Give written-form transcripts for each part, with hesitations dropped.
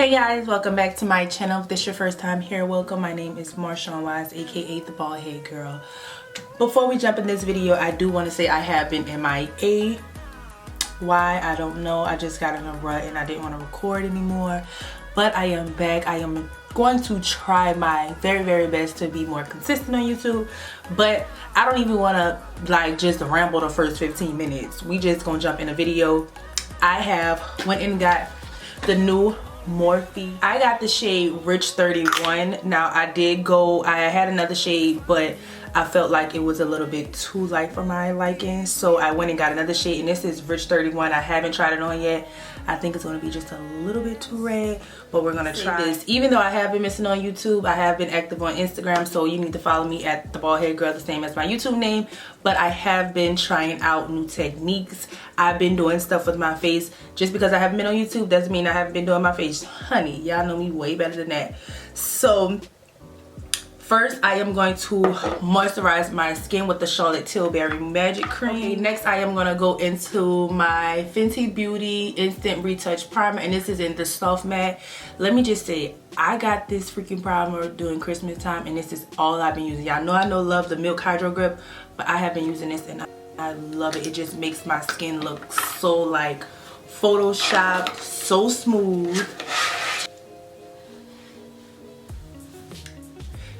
Hey guys, welcome back to my channel. If this is your first time here, welcome. My name is Marshawn Wise, aka the bald head girl. Before we jump in this video, I do want to say I have been MIA. Why? I don't know. I just got in a rut and I didn't want to record anymore. But I am back. I am going to try my very best to be more consistent on YouTube. But I don't even want to like just ramble the first 15 minutes. We just gonna jump in a video. I have went and got the new MORPHE. I got the shade Rich 31. Now I had another shade, but I felt like it was a little bit too light for my liking, so I went and got another shade, and this is Rich 31. I haven't tried it on yet. I think it's going to be just a little bit too red, but we're going to try this. Even though I have been missing on YouTube, I have been active on Instagram, so you need to follow me at the bald head girl, the same as my YouTube name. But I have been trying out new techniques. I've been doing stuff with my face. Just because I haven't been on YouTube doesn't mean I haven't been doing my face. Honey, y'all know me way better than that. So first, I am going to moisturize my skin with the Charlotte Tilbury Magic Cream. Okay, next I am going to go into my Fenty Beauty Instant Retouch Primer, and this is in the Soft Matte. Let me just say, I got this freaking primer during Christmas time, and this is all I've been using. Y'all know I love the Milk Hydro Grip, but I have been using this, and I love it. It just makes my skin look so like Photoshopped, so smooth.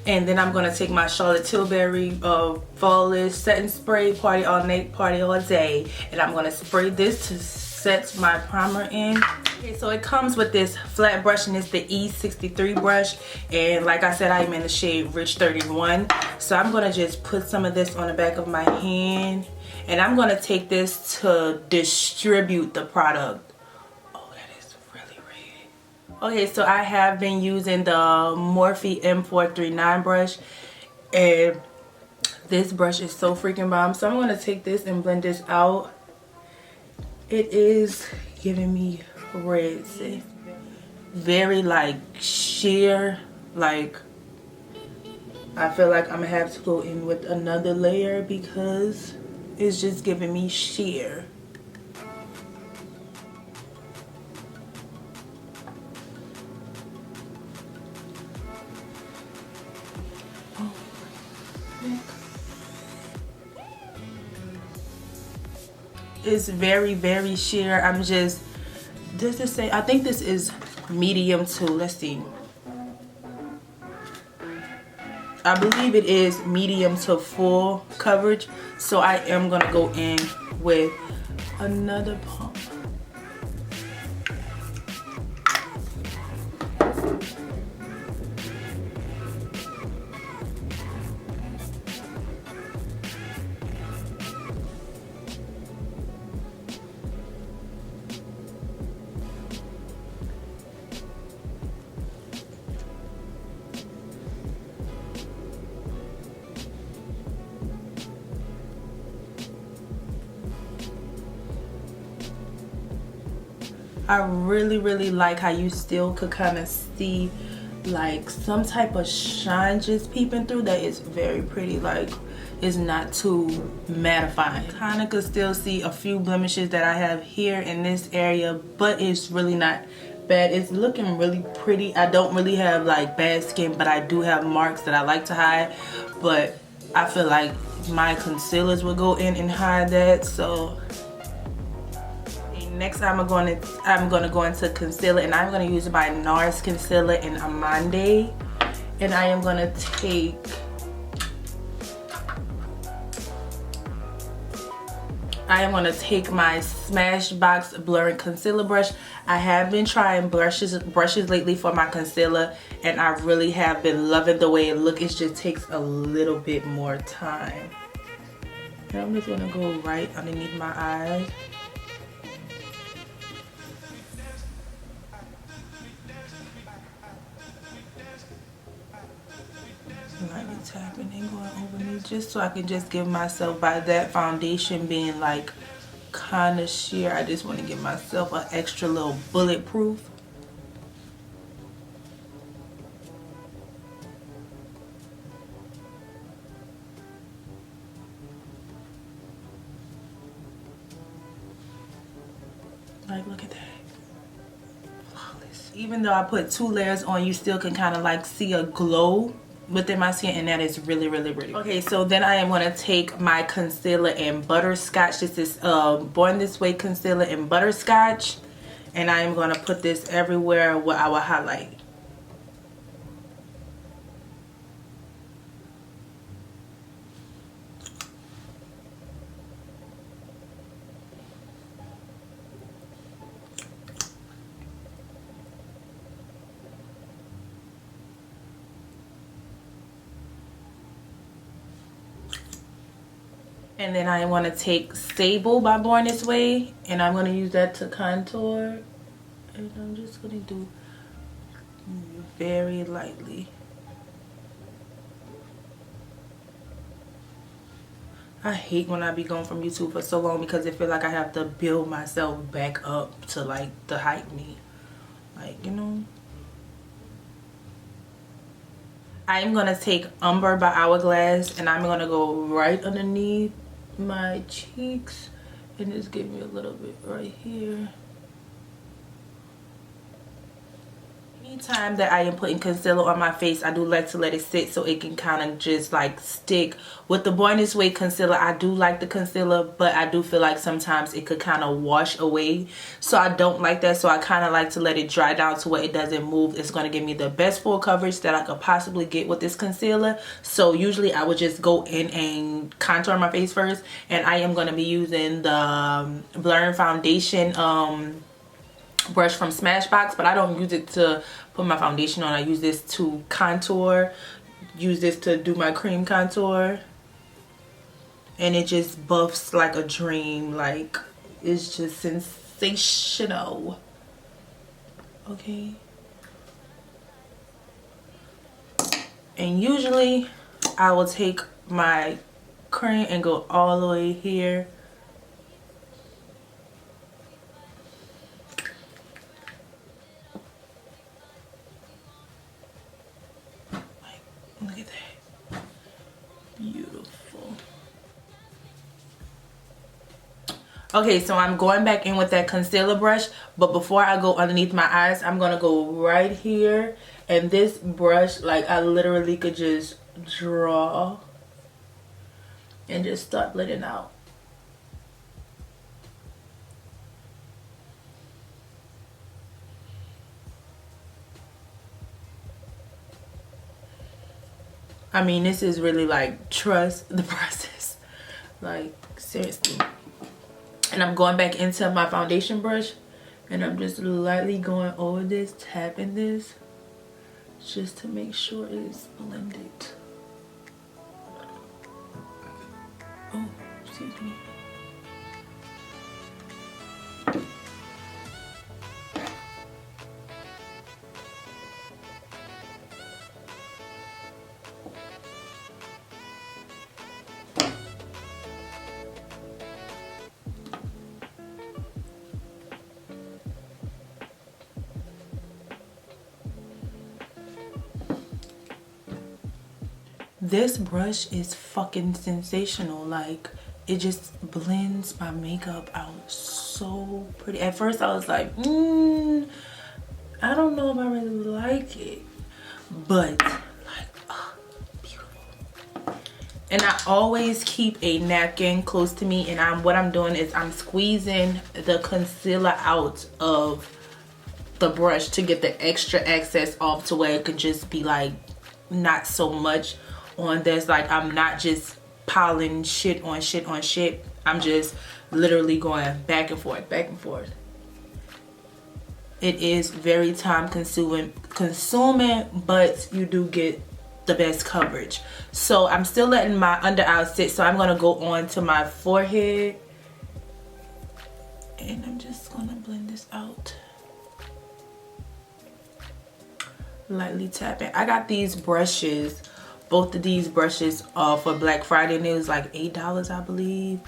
And then I'm going to take my Charlotte Tilbury Flawless Setting Spray, Party All Night, Party All Day. And I'm going to spray this to set my primer in. Okay, so it comes with this flat brush, and it's the E63 brush. And like I said, I am in the shade Rich 31. So I'm going to just put some of this on the back of my hand. And I'm going to take this to distribute the product. Okay, so I have been using the Morphe M439 brush, and this brush is so freaking bomb. So I'm going to take this and blend this out. It is giving me reds. Very like sheer, like I feel like I'm going to have to go in with another layer because it's just giving me sheer. It's very sheer. I'm just, does it say, I think this is medium to, let's see, I believe it is medium to full coverage. So I am gonna go in with another pump. I really like how you still could kind of see like some type of shine just peeping through. That is very pretty. Like, it's not too mattifying. Kind of could still see a few blemishes that I have here in this area, but it's really not bad. It's looking really pretty. I don't really have like bad skin, but I do have marks that I like to hide, but I feel like my concealers will go in and hide that. So next I'm gonna go into concealer, and I'm gonna use my NARS concealer in Amande, and I am gonna take my Smashbox blurring concealer brush. I have been trying brushes lately for my concealer, and I really have been loving the way it looks. It just takes a little bit more time. And I'm just gonna go right underneath my eyes. Lightly tapping and going underneath, just so I can just give myself, by that foundation being like kind of sheer, I just want to give myself an extra little bulletproof. Like, look at that. Flawless. this. Even though I put 2 layers on, you still can kind of like see a glow within my skin, and that is really pretty. Okay, so then I am going to take my concealer in Butterscotch. This is Born This Way concealer in Butterscotch, and I am going to put this everywhere where I will highlight. And then I want to take Stable by Born This Way, and I'm going to use that to contour. And I'm just going to do very lightly. I hate when I be going from YouTube for so long because I feel like I have to build myself back up to like the hype me. Like, you know. I'm going to take Umber by Hourglass, and I'm going to go right underneath my cheeks and just give me a little bit right here. Anytime that I am putting concealer on my face, I do like to let it sit so it can kind of just like stick. With the Born This Way concealer, I do like the concealer, but I do feel like sometimes it could kind of wash away, so I don't like that. So I kind of like to let it dry down to where it doesn't move. It's going to give me the best full coverage that I could possibly get with this concealer. So usually I would just go in and contour my face first, and I am going to be using the blurring foundation brush from Smashbox, but I don't use it to put my foundation on. I use this to contour, use this to do my cream contour, and it just buffs like a dream. Like, it's just sensational. Okay, and usually I will take my cream and go all the way here. Look at that. Beautiful. Okay, so I'm going back in with that concealer brush, but before I go underneath my eyes, I'm going to go right here. And this brush, like, I literally could just draw and just start blending out. I mean, this is really like, trust the process. Like, seriously. And I'm going back into my foundation brush, and I'm just lightly going over this, tapping this, just to make sure it's blended. Oh, excuse me. This brush is fucking sensational. Like, it just blends my makeup out so pretty. At first I was like, I don't know if I really like it, but like, beautiful. And I always keep a napkin close to me, and what I'm doing is I'm squeezing the concealer out of the brush to get the extra excess off, to where it could just be like not so much on this. Like, I'm not just piling shit on shit on shit. I'm just literally going back and forth, back and forth. It is very time consuming, but you do get the best coverage. So I'm still letting my under eye sit, so I'm gonna go on to my forehead, and I'm just gonna blend this out. Lightly tapping. I got these brushes, both of these brushes for Black Friday, and it was like $8, I believe,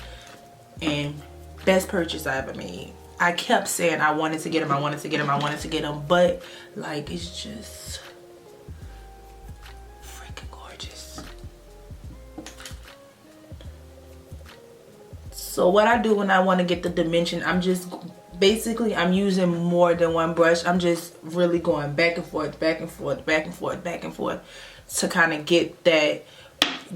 and best purchase I ever made. I kept saying I wanted to get them, I wanted to get them, I wanted to get them, but like, it's just freaking gorgeous. So what I do when I want to get the dimension, I'm just basically I'm using more than one brush. I'm just really going back and forth, back and forth, back and forth, back and forth to kind of get that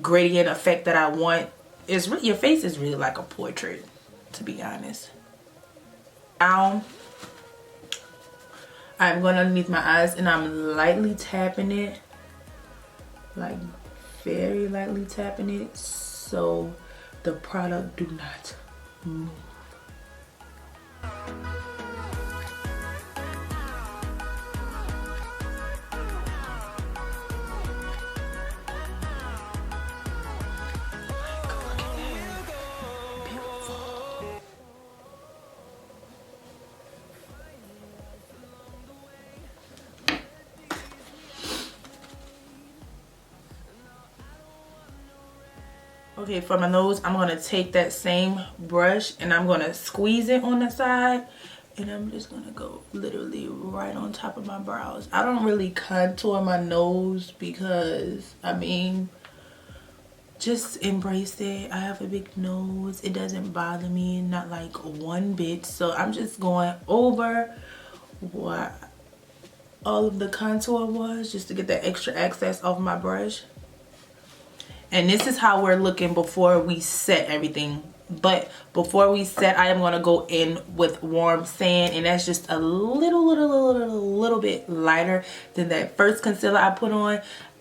gradient effect that I want. It's really, your face is really like a portrait, to be honest. Now I'm going underneath my eyes and I'm lightly tapping it, like very lightly tapping it, so the product do not move. Okay, for my nose, I'm going to take that same brush and I'm going to squeeze it on the side. And I'm just going to go literally right on top of my brows. I don't really contour my nose because, I mean, just embrace it. I have a big nose. It doesn't bother me, not like one bit. So I'm just going over what all of the contour was just to get that extra excess off my brush. And this is how we're looking before we set everything. But before we set, I am going to go in with warm sand, and that's just a little bit lighter than that first concealer I put on.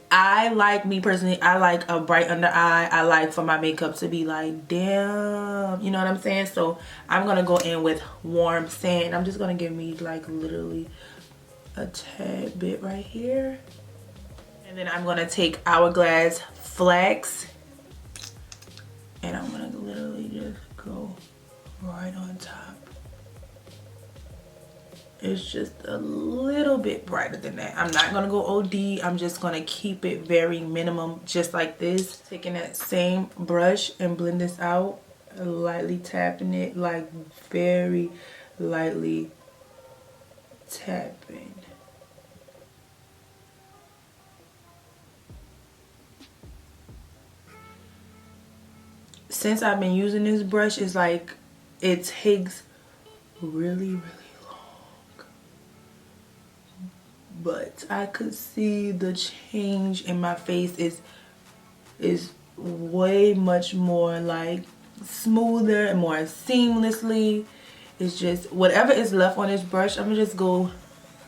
I like, me personally, I like a bright under eye. I like for my makeup to be like, damn, you know what I'm saying? So I'm going to go in with warm sand. I'm just going to give me like literally a tad bit right here. And then I'm going to take Hourglass Flax and I'm going to literally just go right on top. It's just a little bit brighter than that. I'm not going to go OD. I'm just going to keep it very minimum, just like this. Taking that same brush and blend this out, lightly tapping it, like very lightly tapping. Since I've been using this brush, it's like it takes really long, but I could see the change in my face is way much more like smoother and more seamlessly. It's just whatever is left on this brush, I'm gonna just go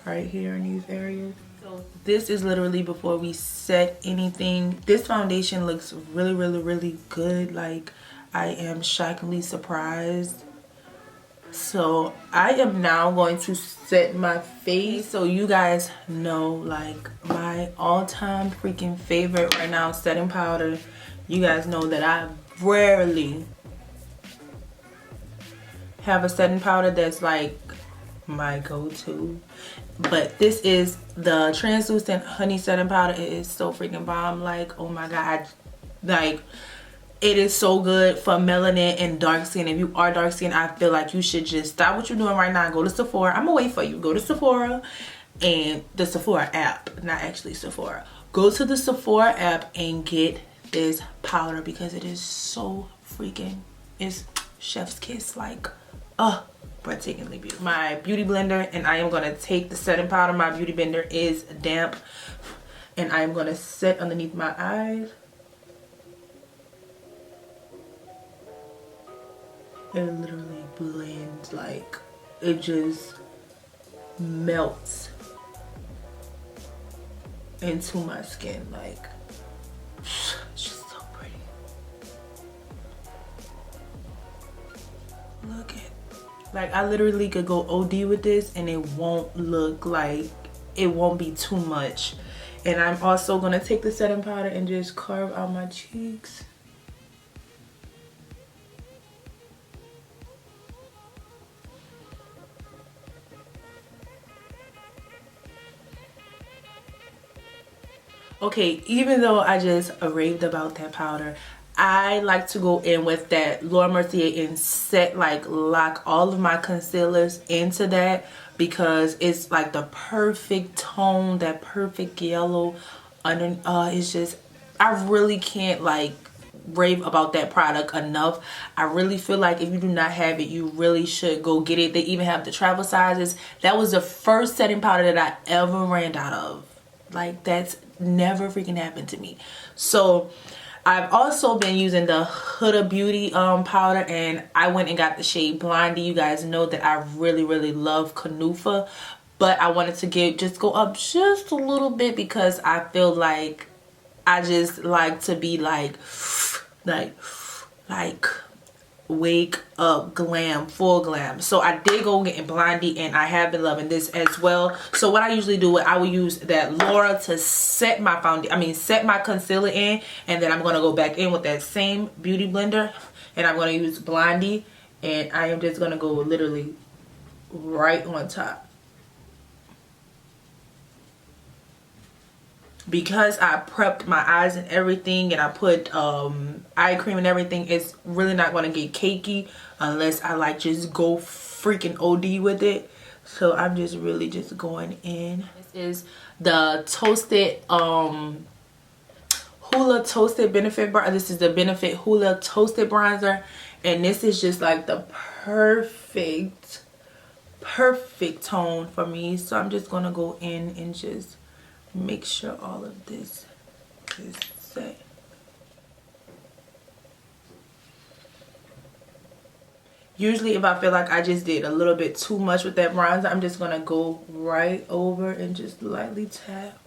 right here in these areas. So this is literally before we set anything. This foundation looks really good. Like, I am shockingly surprised. So I am now going to set my face so you guys know, like, my all-time freaking favorite right now setting powder. You guys know that I rarely have a setting powder that's like my go-to, but this is the translucent honey setting powder. It is so freaking bomb. Like, oh my god, like, it is so good for melanin and dark skin. If you are dark skin, I feel like you should just stop what you're doing right now and go to Sephora. I'm gonna wait for you. Go to Sephora, and the Sephora app, not actually Sephora. Go to the Sephora app and get this powder because it is so freaking, it's chef's kiss. Like, breathtakingly beautiful. My beauty blender, and I am gonna take the setting powder. My beauty blender is damp, and I am gonna set underneath my eyes. It literally blends, like, it just melts into my skin. Like, it's just so pretty. Look at, like, I literally could go OD with this and it won't look like, it won't be too much. And I'm also gonna take the setting powder and just carve out my cheeks. Okay, even though I just raved about that powder, I like to go in with that Laura Mercier and set, like, lock all of my concealers into that because it's like the perfect tone, that perfect yellow under. It's just, I really can't like rave about that product enough. I really feel like if you do not have it, you really should go get it. They even have the travel sizes. That was the first setting powder that I ever ran out of. Like, that's never freaking happened to me. So I've also been using the Huda Beauty powder, and I went and got the shade Blondie. You guys know that I really love Canufa, but I wanted to just go up just a little bit because I feel like I just like to be like wake up glam, full glam. So I did go get Blondie, and I have been loving this as well. So what I usually do, I will use that Laura to set my set my concealer in, and then I'm going to go back in with that same beauty blender, and I'm going to use Blondie, and I am just going to go literally right on top. Because I prepped my eyes and everything, and I put eye cream and everything, it's really not going to get cakey unless I like just go freaking OD with it. So I'm just really just going in. This is the Toasted Hoola Toasted Benefit Bronzer. This is the Benefit Hoola Toasted Bronzer, and this is just like the perfect tone for me. So I'm just going to go in and just make sure all of this is set. Usually if I feel like I just did a little bit too much with that bronzer, I'm just gonna go right over and just lightly tap.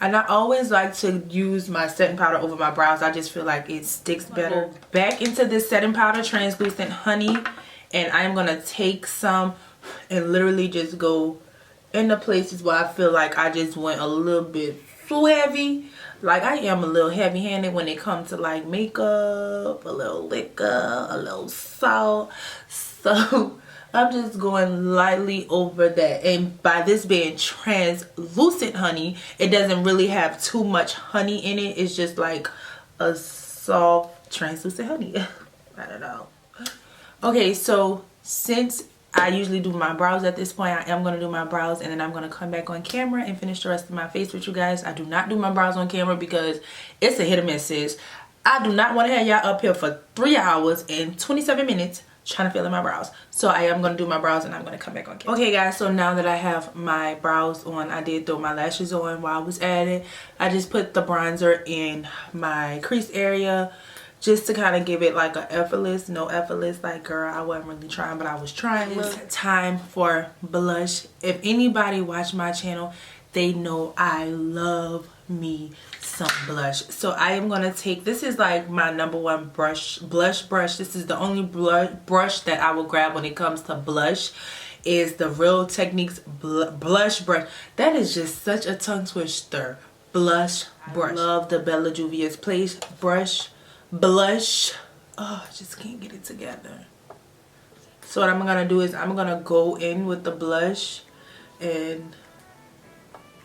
And I always like to use my setting powder over my brows. I just feel like it sticks better. Back into this setting powder, Translucent Honey, and I'm gonna take some and literally just go in the places where I feel like I just went a little bit too heavy. Like, I am a little heavy-handed when it comes to like makeup, a little liquor, a little salt. So I'm just going lightly over that. And by this being Translucent Honey, it doesn't really have too much honey in it. It's just like a soft translucent honey. I don't know. Okay, so since I usually do my brows at this point, I am going to do my brows, and then I'm going to come back on camera and finish the rest of my face with you guys. I do not do my brows on camera because it's a hit or miss, sis. I do not want to have y'all up here for 3 hours and 27 minutes trying to fill in my brows. So I am going to do my brows, and I'm going to come back on camera. Okay guys, so now that I have my brows on, I did throw my lashes on while I was at it. I just put the bronzer in my crease area, just to kind of give it like a effortless, no effortless. Like, girl, I wasn't really trying, but I was trying. It's time for blush. If anybody watch my channel, they know I love me some blush. So I am going to take, this is like my #1 blush brush. This is the only brush that I will grab when it comes to blush, is the Real Techniques blush brush. That is just such a tongue twister. Blush brush. I love the Bella Juvia's Place blush. Oh, I just can't get it together. So what I'm gonna do is I'm gonna go in with the blush and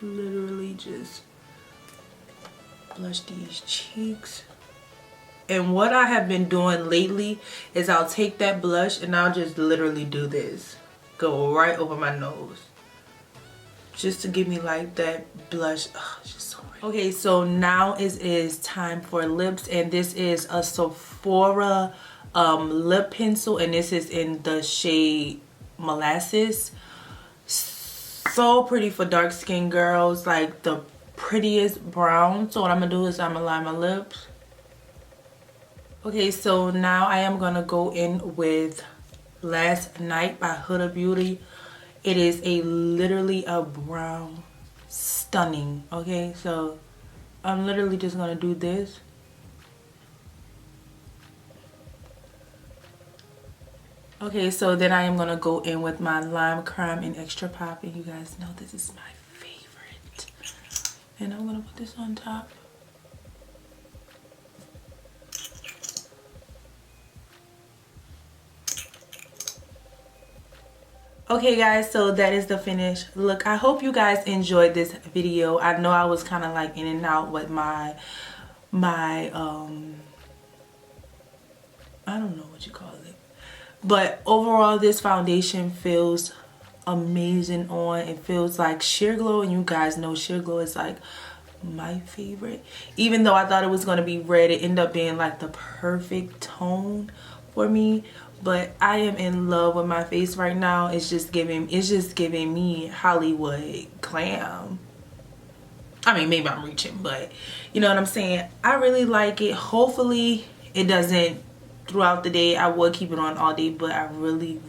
literally just blush these cheeks. And what I have been doing lately is I'll take that blush and I'll just literally do this, go right over my nose, just to give me like that blush. Oh, it's just so pretty. Okay, so now it is time for lips, and this is a Sephora lip pencil, and this is in the shade Molasses. So pretty for dark skin girls, like the prettiest brown. So what I'm gonna do is I'm gonna line my lips. Okay, so now I am gonna go in with Last Night by Huda Beauty. It is literally a brown, stunning. Okay, so I'm literally just gonna do this. Okay, so then I am gonna go in with my Lime Crime and Extra Pop, and you guys know this is my favorite. And I'm gonna put this on top. Okay guys, so that is the finished look. I hope you guys enjoyed this video. I know I was kind of like in and out with my I don't know what you call it, but overall this foundation feels amazing on. It feels like sheer glow, and you guys know sheer glow is like my favorite. Even though I thought it was going to be red, it ended up being like the perfect tone for me. But I am in love with my face right now. It's just giving me Hollywood glam. I mean, maybe I'm reaching, but you know what I'm saying. I really like it. Hopefully it doesn't throughout the day. I would keep it on all day, but I really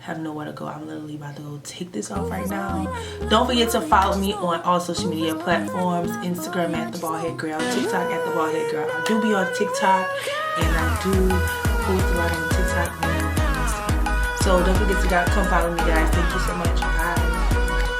have nowhere to go. I'm literally about to go take this off right now. Don't forget to follow me on all social media platforms. Instagram at the baldhead girl, TikTok at the baldhead girl. I do be on TikTok, and I do post a lot on TikTok and on Instagram. So don't forget to come follow me, guys. Thank you so much.